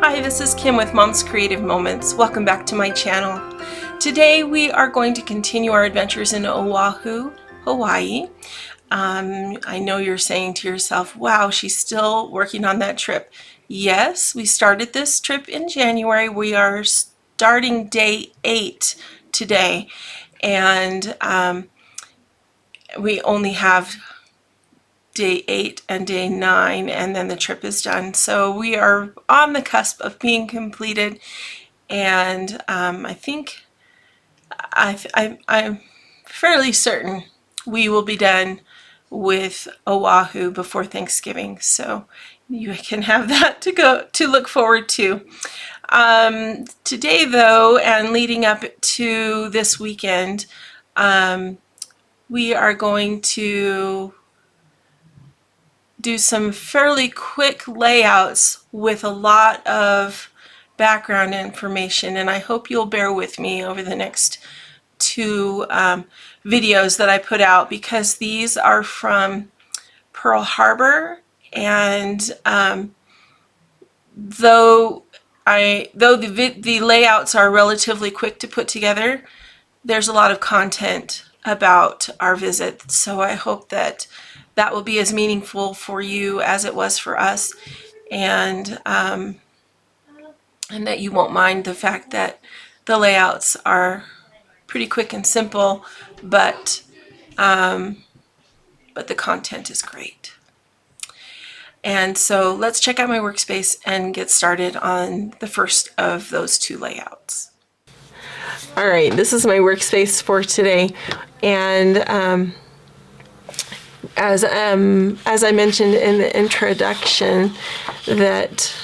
Hi, this is Kim with Mom's Creative Moments. Welcome back to my channel. Today we are going to continue our adventures in Oahu, Hawaii. I know you're saying to yourself, wow, she's still working on that trip. Yes, we started this trip in January. We are starting day 8 today, and we only have day 8 and day 9, and then the trip is done. So we are on the cusp of being completed, and I think I'm fairly certain we will be done with Oahu before Thanksgiving. So you can have that to look forward to. Today, though, and leading up to this weekend, we are going to do some fairly quick layouts with a lot of background information, and I hope you'll bear with me over the next 2 videos that I put out, because these are from Pearl Harbor, and though the layouts are relatively quick to put together, there's a lot of content about our visit, so I hope that will be as meaningful for you as it was for us, and that you won't mind the fact that the layouts are pretty quick and simple, but the content is great. And so let's check out my workspace and get started on the first of those 2 layouts. All right, this is my workspace for today, and as I mentioned in the introduction, that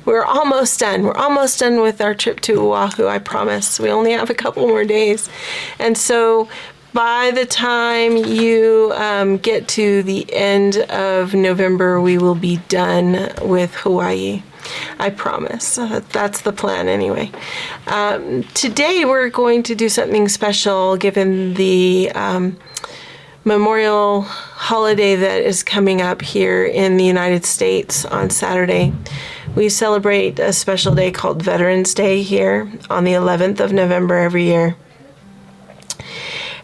we're almost done. We're almost done with our trip to Oahu, I promise. We only have a couple more days, and so by the time you get to the end of November, we will be done with Hawaii. I promise. That's the plan anyway. Today we're going to do something special given the Memorial holiday that is coming up here in the United States on Saturday. We celebrate a special day called Veterans Day here on the 11th of November every year.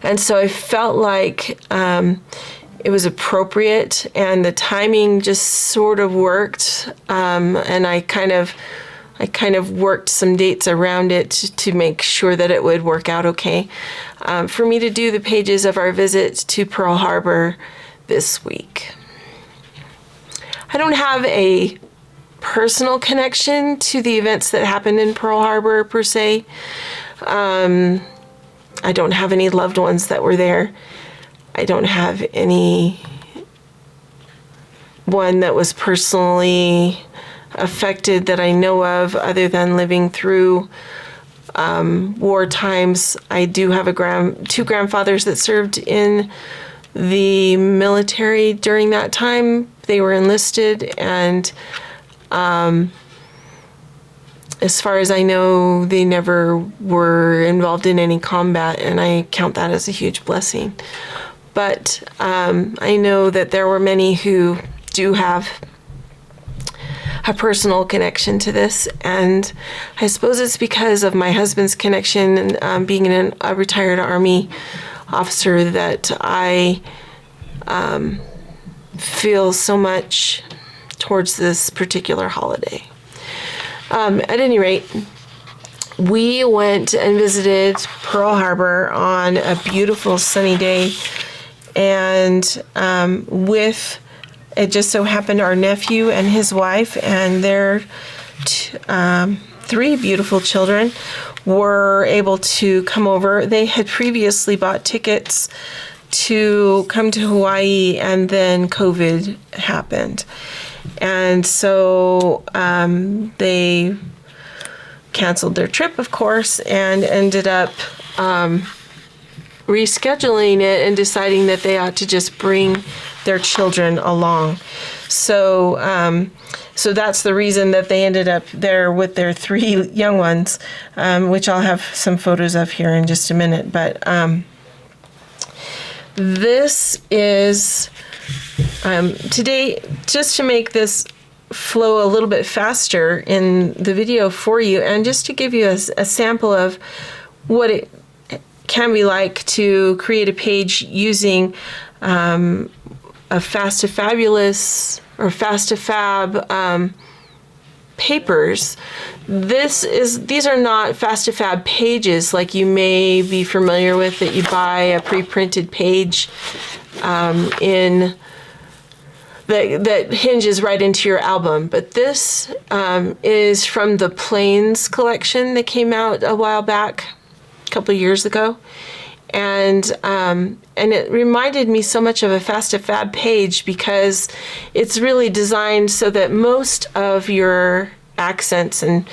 And so I felt like it was appropriate, and the timing just sort of worked, and I kind of worked some dates around it to make sure that it would work out okay for me to do the pages of our visit to Pearl Harbor this week. I don't have a personal connection to the events that happened in Pearl Harbor per se. I don't have any loved ones that were there. I don't have any one that was personally affected that I know of, other than living through war times. I do have 2 grandfathers that served in the military during that time. They were enlisted, and as far as I know, they never were involved in any combat, and I count that as a huge blessing. But I know that there were many who do have a personal connection to this, and I suppose it's because of my husband's connection and being a retired Army officer that I feel so much towards this particular holiday. At any rate, we went and visited Pearl Harbor on a beautiful sunny day, and with, it just so happened, our nephew and his wife and their 3 beautiful children were able to come over. They had previously bought tickets to come to Hawaii, and then COVID happened. And so they canceled their trip, of course, and ended up rescheduling it and deciding that they ought to just bring their children along. So so that's the reason that they ended up there with their 3 young ones, which I'll have some photos of here in just a minute. But this is Today, just to make this flow a little bit faster in the video for you, and just to give you a sample of what it can be like to create a page using a Fast to Fabulous or Fast to Fab papers. These are not Fast to Fab pages like you may be familiar with, that you buy a pre-printed page in that hinges right into your album. But this is from the Plains collection that came out a while back, a couple of years ago. And it reminded me so much of a Fast to Fab page because it's really designed so that most of your accents and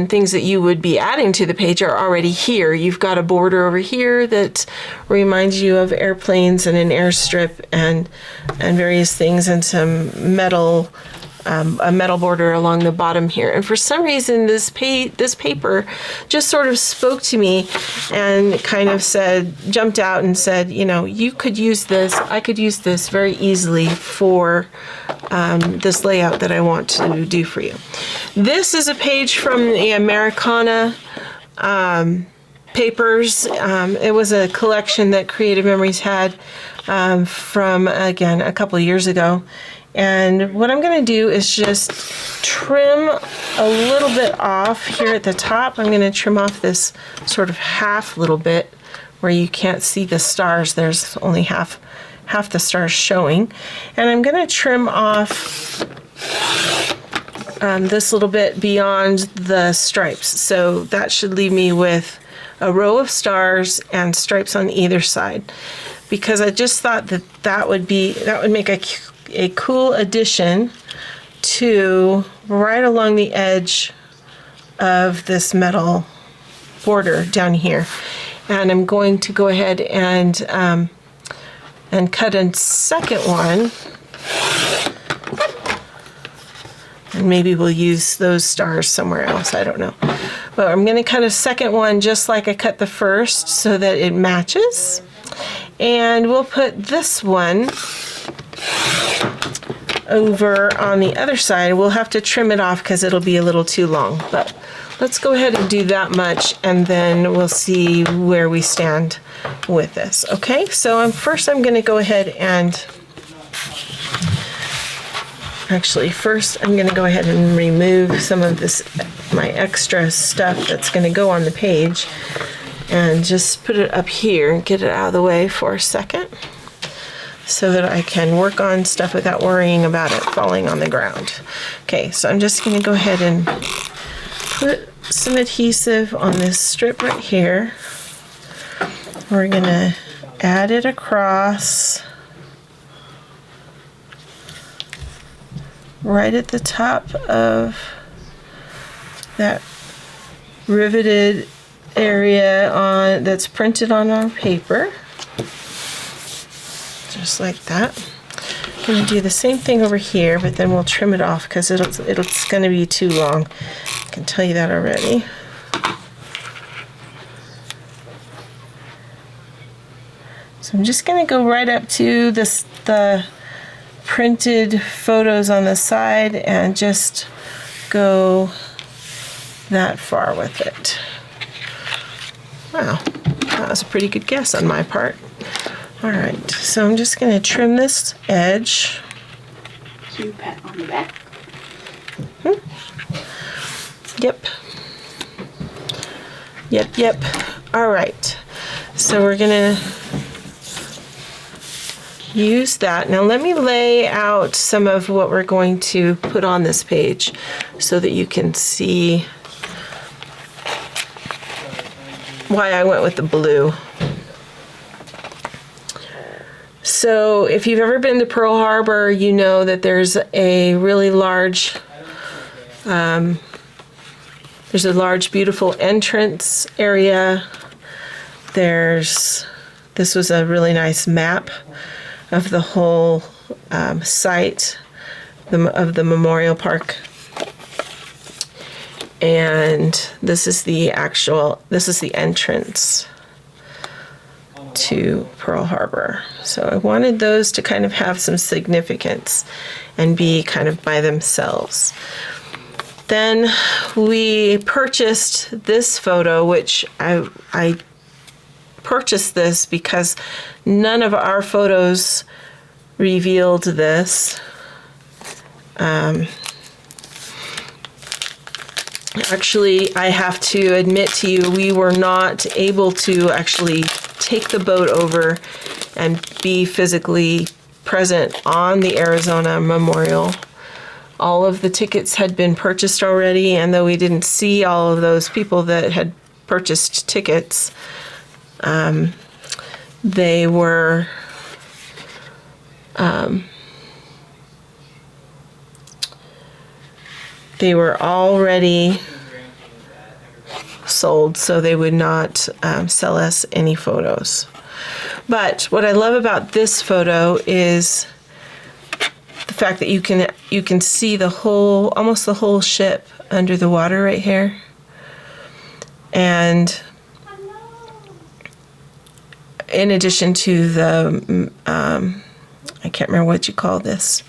things that you would be adding to the page are already here. You've got a border over here that reminds you of airplanes and an airstrip and various things, and some metal, a metal border along the bottom here. And for some reason this paper just sort of spoke to me and kind of jumped out and said, you know, you could use this, I could use this very easily for this layout that I want to do for you. This is a page from the Americana papers. It was a collection that Creative Memories had from, again, a couple of years ago. And what I'm going to do is just trim a little bit off here at the top. I'm going to trim off this sort of half little bit where you can't see the stars. There's only half the stars showing. And I'm going to trim off this little bit beyond the stripes. So that should leave me with a row of stars and stripes on either side, because I just thought that would make a cool addition to right along the edge of this metal border down here. And I'm going to go ahead and cut a second one, and maybe we'll use those stars somewhere else, I don't know. But I'm going to cut a second one just like I cut the first so that it matches. And we'll put this one over on the other side. We'll have to trim it off because it'll be a little too long, but let's go ahead and do that much, and then we'll see where we stand with this. Okay, so first I'm going to go ahead and remove some of this, my extra stuff that's going to go on the page, and just put it up here and get it out of the way for a second, so that I can work on stuff without worrying about it falling on the ground. Okay, so I'm just going to go ahead and put some adhesive on this strip right here. We're going to add it across right at the top of that riveted area that's printed on our paper. Just like that. I'm going to do the same thing over here, but then we'll trim it off because it's going to be too long. I can tell you that already. So I'm just going to go right up to the printed photos on the side and just go that far with it. Wow, that was a pretty good guess on my part. Alright, so I'm just going to trim this edge. So you pat on the back? Yep. Alright, so we're going to use that. Now let me lay out some of what we're going to put on this page so that you can see why I went with the blue. So if you've ever been to Pearl Harbor, you know that there's a really large, beautiful entrance area. This was a really nice map of the whole site of the memorial park. And this is the entrance to Pearl Harbor. So I wanted those to kind of have some significance and be kind of by themselves. Then we purchased this photo, which I purchased this because none of our photos revealed this. Actually, I have to admit to you, we were not able to actually take the boat over and be physically present on the Arizona Memorial. All of the tickets had been purchased already, and though we didn't see all of those people that had purchased tickets, they were already sold, so they would not sell us any photos. But what I love about this photo is the fact that you can see the whole, almost the whole ship under the water right here. And in addition to the, I can't remember what you call this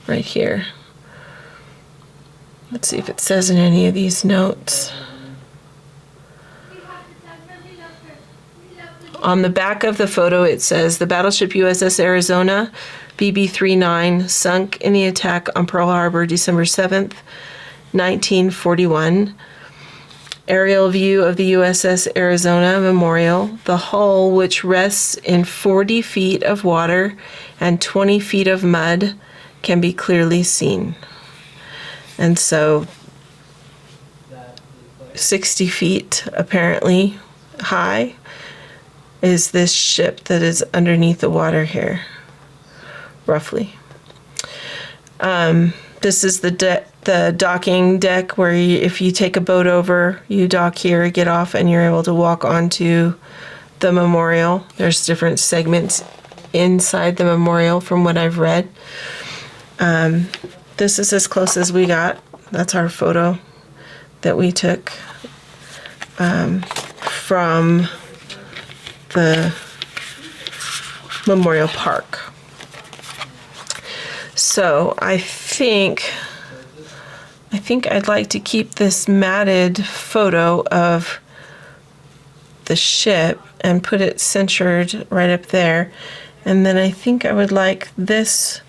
right here. Let's see if it says in any of these notes. On the back of the photo, it says, the battleship USS Arizona, BB-39, sunk in the attack on Pearl Harbor, December 7th, 1941. Aerial view of the USS Arizona Memorial. The hull, which rests in 40 feet of water and 20 feet of mud, can be clearly seen. And so 60 feet apparently high is this ship that is underneath the water here, roughly. This is the docking deck where if you take a boat over, you dock here, get off, and you're able to walk onto the memorial. There's different segments inside the memorial from what I've read. This is as close as we got. That's our photo that we took from the Memorial Park. So I think I'd like to keep this matted photo of the ship and put it centered right up there. And then I think I would like this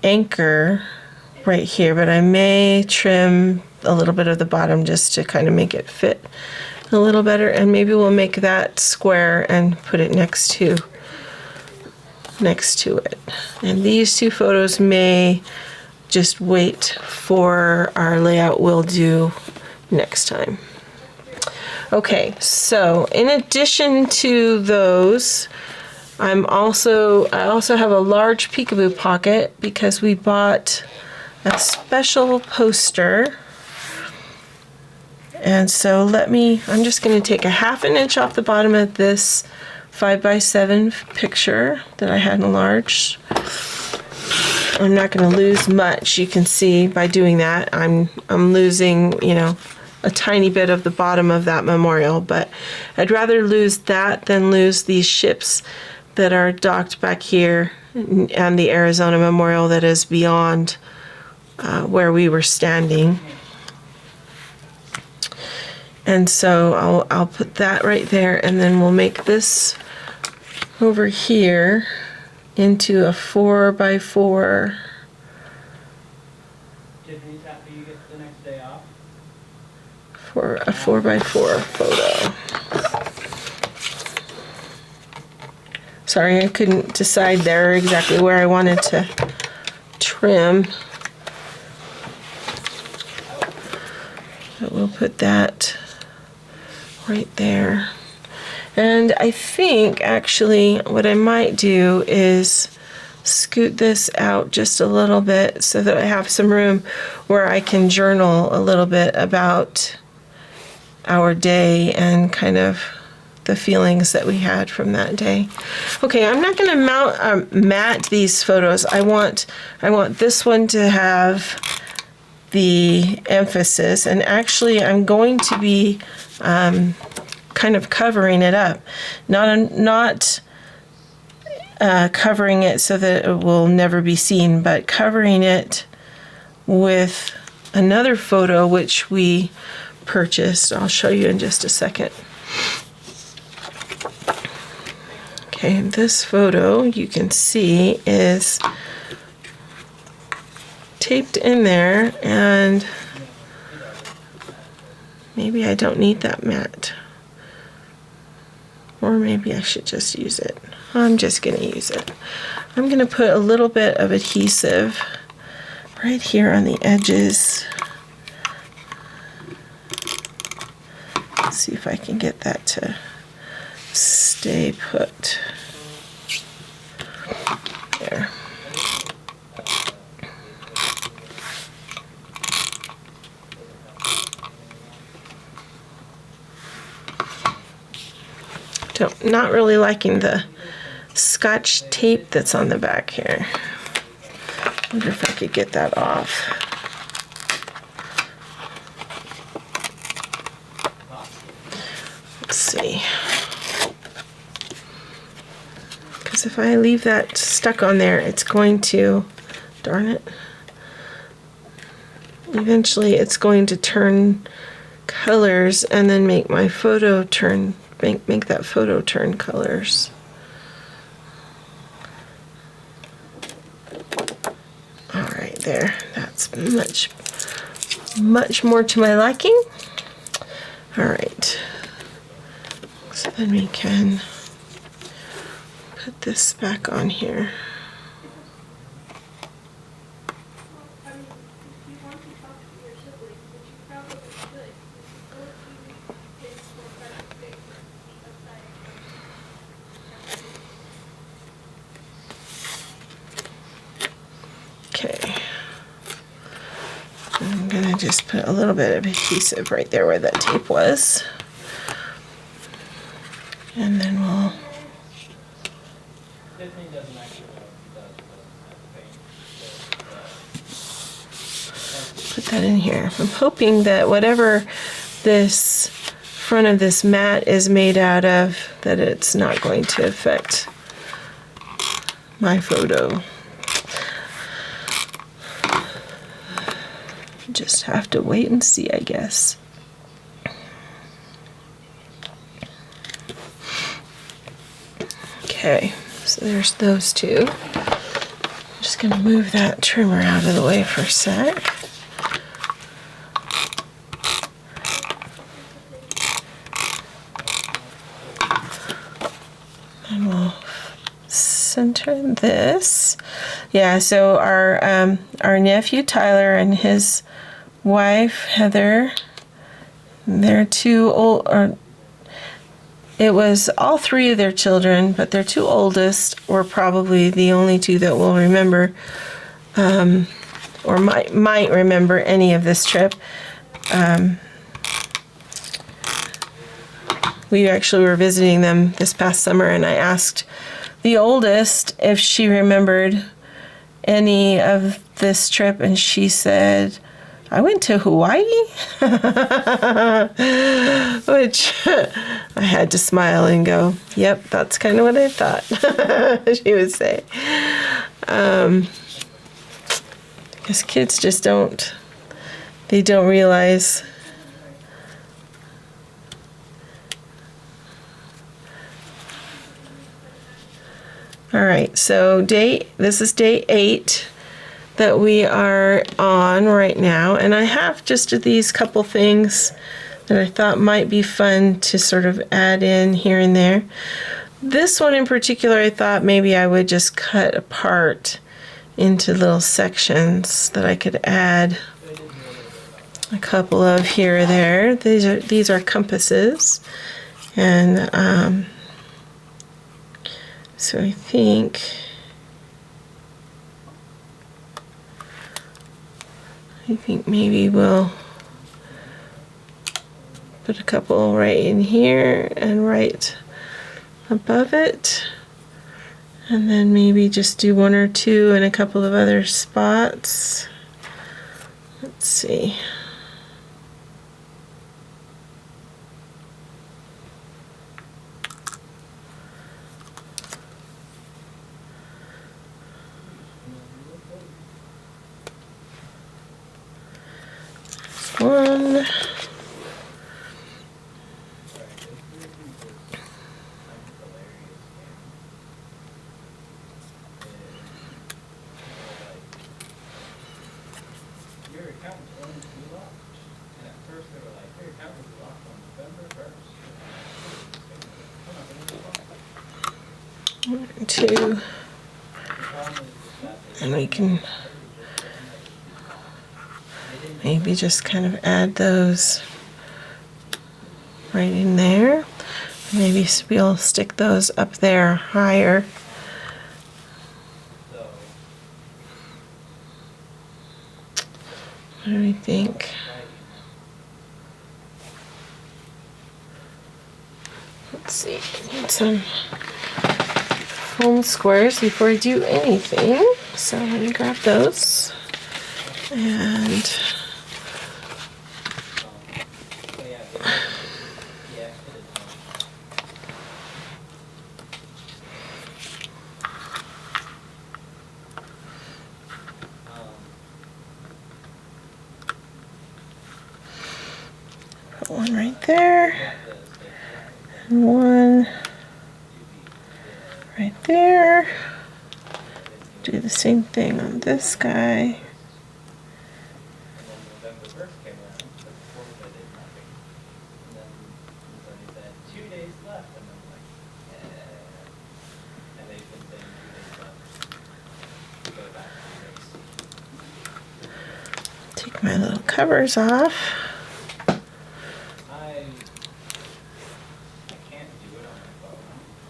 anchor right here, but I may trim a little bit of the bottom just to kind of make it fit a little better, and maybe we'll make that square and put it next to it. And these two photos may just wait for our layout we'll do next time. Okay, so in addition to those, I also have a large peekaboo pocket because we bought a special poster. And so I'm just going to take a 1/2 inch off the bottom of this 5x7 picture that I had enlarged. I'm not going to lose much. You can see by doing that, I'm losing, a tiny bit of the bottom of that memorial, but I'd rather lose that than lose these ships that are docked back here and the Arizona Memorial that is beyond where we were standing. And so I'll put that right there, and then we'll make this over here into a 4x4. For a 4x4 photo. Sorry, I couldn't decide there exactly where I wanted to trim. But we'll put that right there. And I think actually what I might do is scoot this out just a little bit so that I have some room where I can journal a little bit about our day and kind of the feelings that we had from that day. Okay, I'm not going to mat these photos. I want this one to have the emphasis, and actually I'm going to be kind of covering it up, not covering it so that it will never be seen, but covering it with another photo which we purchased. I'll show you in just a second. Okay, this photo you can see is taped in there, and maybe I don't need that mat, or maybe I should just use it. I'm just going to use it. I'm going to put a little bit of adhesive right here on the edges. Let's see if I can get that to stay put. There. Not really liking the Scotch tape that's on the back here. Wonder if I could get that off. Let's see. Because if I leave that stuck on there, it's going to, darn it, eventually it's going to turn colors and then make my photo turn, make that photo turn colors. All right, there. That's much more to my liking. All right. So then we can put this back on here. Okay. I'm gonna just put a little bit of adhesive right there where that tape was. And then we'll put that in here. I'm hoping that whatever this front of this mat is made out of, that it's not going to affect my photo. Just have to wait and see, I guess. Okay, so there's those two. I'm just going to move that trimmer out of the way for a sec. And we'll center this. Yeah, so our nephew Tyler and his wife Heather, they're two old, or it was all three of their children, but their two oldest were probably the only two that will remember, or might remember any of this trip. We actually were visiting them this past summer, and I asked the oldest if she remembered any of this trip, and she said, I went to Hawaii, which I had to smile and go, yep, that's kind of what I thought, she would say. Because kids just don't realize. All right, so this is day 8 that we are on right now, and I have just these couple things that I thought might be fun to sort of add in here and there. This one in particular, I thought maybe I would just cut apart into little sections that I could add a couple of here or there. These are compasses, and so I think maybe we'll put a couple right in here and right above it, and then maybe just do 1 or 2 in a couple of other spots. Let's see. one. Two, and we can maybe just kind of add those right in there. Maybe we'll stick those up there higher. What do we think? Let's see, I need some foam squares before I do anything. So let me grab those. And put one right there. And one right there. Do the same thing on this guy. Take my little covers off.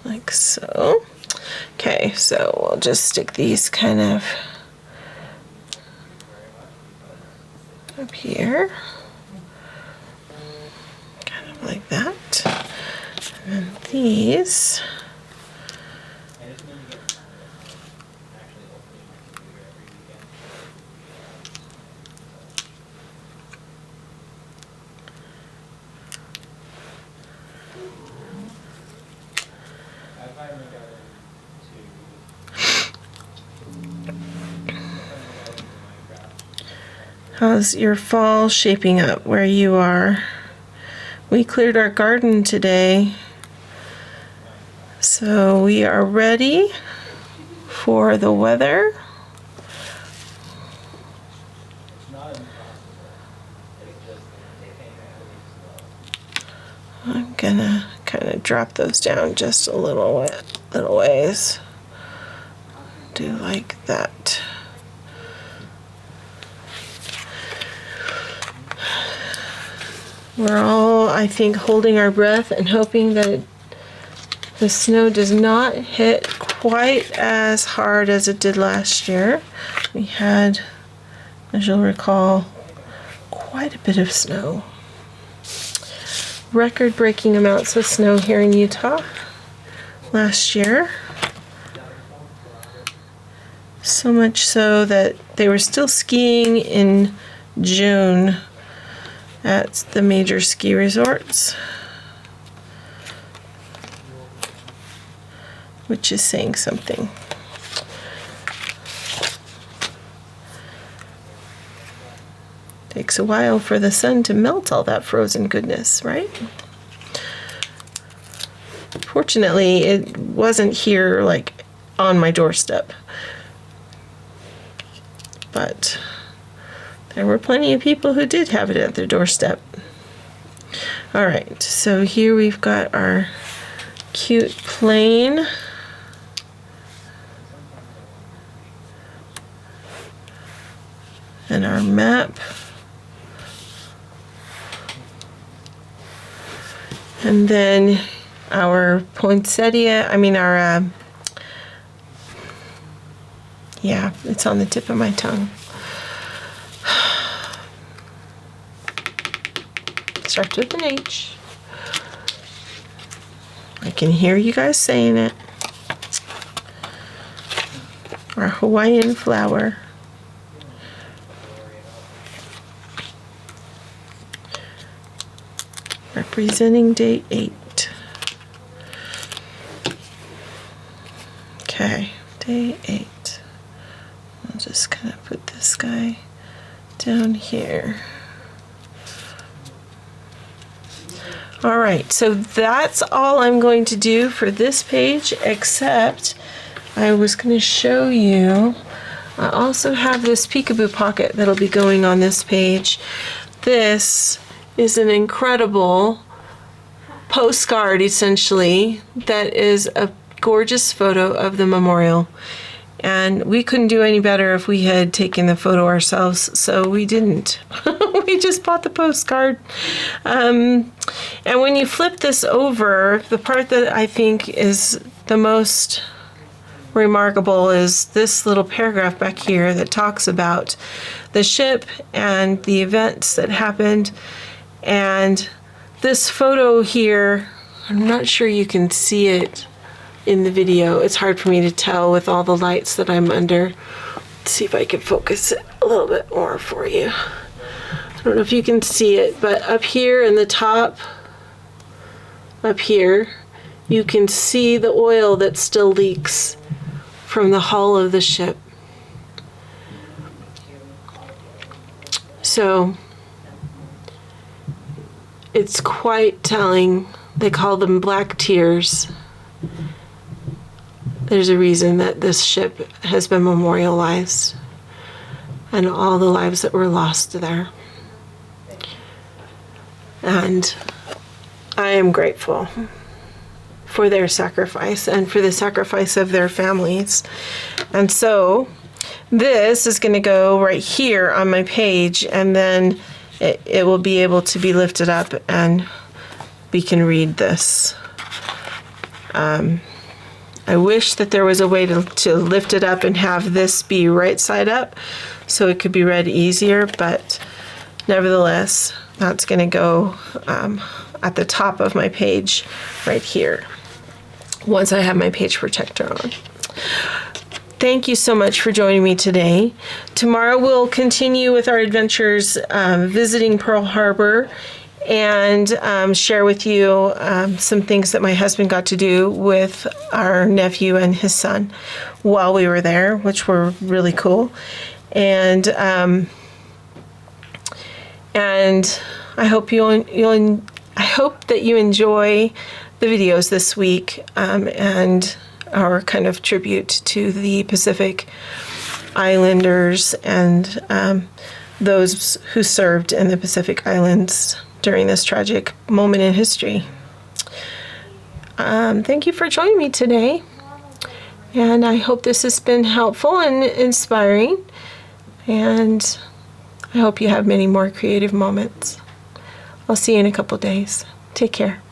Like so. Okay, so we'll just stick these kind of up here. Kind of like that. And then these. How's your fall shaping up where you are? We cleared our garden today, so we are ready for the weather. I'm gonna kind of drop those down just a little ways. Do like that. We're all, I think, holding our breath and hoping that the snow does not hit quite as hard as it did last year. We had, as you'll recall, quite a bit of snow. Record-breaking amounts of snow here in Utah last year. So much so that they were still skiing in June at the major ski resorts, which is saying something. Takes a while for the sun to melt all that frozen goodness, right? Fortunately, it wasn't here like on my doorstep, but there were plenty of people who did have it at their doorstep. All right, so here we've got our cute plane. And our map. And then our poinsettia, yeah, it's on the tip of my tongue. Starts with an H. I can hear you guys saying it. Our Hawaiian flower. Representing day 8. Okay, day 8. I'll just kind of put this guy down here. All right, so that's all I'm going to do for this page, except I was going to show you, I also have this peekaboo pocket that'll be going on this page. This is an incredible postcard, essentially, that is a gorgeous photo of the memorial. And we couldn't do any better if we had taken the photo ourselves, so we didn't. We just bought the postcard. And when you flip this over, the part that I think is the most remarkable is this little paragraph back here that talks about the ship and the events that happened. And this photo here, I'm not sure you can see it in the video. It's hard for me to tell with all the lights that I'm under. Let's see if I can focus it a little bit more for you. I don't know if you can see it, but up here in the top, up here, you can see the oil that still leaks from the hull of the ship. So it's quite telling. They call them black tears. There's a reason that this ship has been memorialized and all the lives that were lost there. And I am grateful for their sacrifice and for the sacrifice of their families. And so this is going to go right here on my page, and then it will be able to be lifted up and we can read this. I wish that there was a way to lift it up and have this be right side up so it could be read easier, but nevertheless, that's going to go at the top of my page right here once I have my page protector on. Thank you so much for joining me today. Tomorrow we'll continue with our adventures visiting Pearl Harbor and share with you some things that my husband got to do with our nephew and his son while we were there, which were really cool. And I hope I hope that you enjoy the videos this week and our kind of tribute to the Pacific Islanders and those who served in the Pacific Islands during this tragic moment in history. Thank you for joining me today, and I hope this has been helpful and inspiring, and I hope you have many more creative moments. I'll see you in a couple days. Take care.